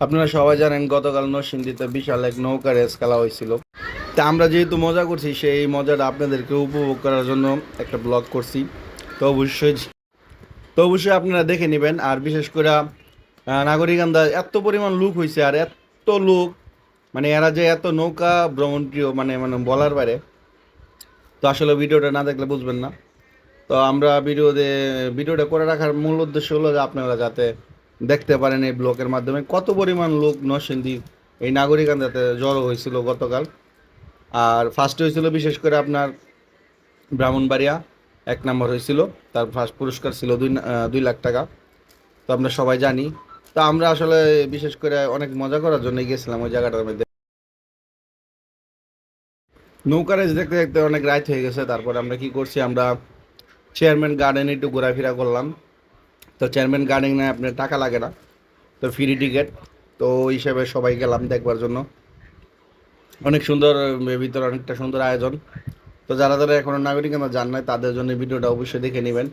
আপনারা সবাই জানেন গতকাল নরসিংদীতে বিশাল এক নৌকা রেস খেলা হয়েছিল। তা আমরা যেহেতু মজা করছি সেই মজাটা আপনাদেরকে উপভোগ করার জন্য একটা ব্লগ করছি। তো অবশ্যই আপনারা দেখে নেবেন। আর বিশেষ করে নাগরিকান্দা এত পরিমাণ লোক হয়েছে, আর এত লোক, মানে এরা যে এত নৌকা ভ্রমণ প্রিয়, মানে মানে বলার বাইরে। তো আসলে ভিডিওটা না দেখলে বুঝবেন না। তো আমরা ভিডিওটা করে রাখার মূল উদ্দেশ্য হলো যে আপনারা যাতে দেখতে পারেন এই ব্লগের মাধ্যমে কত পরিমাণ লোক নরসিংদী এই নাগরিকান্দাতে জড়ো হয়েছিল গতকাল। আর ফার্স্ট হয়েছিল বিশেষ করে আপনার ব্রাহ্মণবাড়িয়া, 1 নম্বর হয়েছিল। তার ফার্স্ট পুরস্কার ছিল 2 লাখ টাকা। তো আমরা সবাই জানি। তো আমরা আসলে বিশেষ করে অনেক মজা করার জন্য গেছিলাম ওই জায়গাটার মধ্যে। নৌকা রেস দেখতে দেখতে অনেক রাত হয়ে গেছে। তারপর আমরা কি করছি, আমরা চেয়ারম্যান গার্ডেনে একটু ঘোরাফেরা করলাম। তো চেয়ারম্যান গার্ডেনে আপনার টাকা লাগে না, তো ফ্রি টিকিট। তো ওই হিসাবে সবাই গেলাম দেখবার জন্য। অনেক সুন্দর, ভিতরে অনেকটা সুন্দর আয়োজন। তো যারা যারা এখনো নাগরিক আমরা জান নাই তাদের জন্য ভিডিওটা অবশ্যই দেখে নেবেন।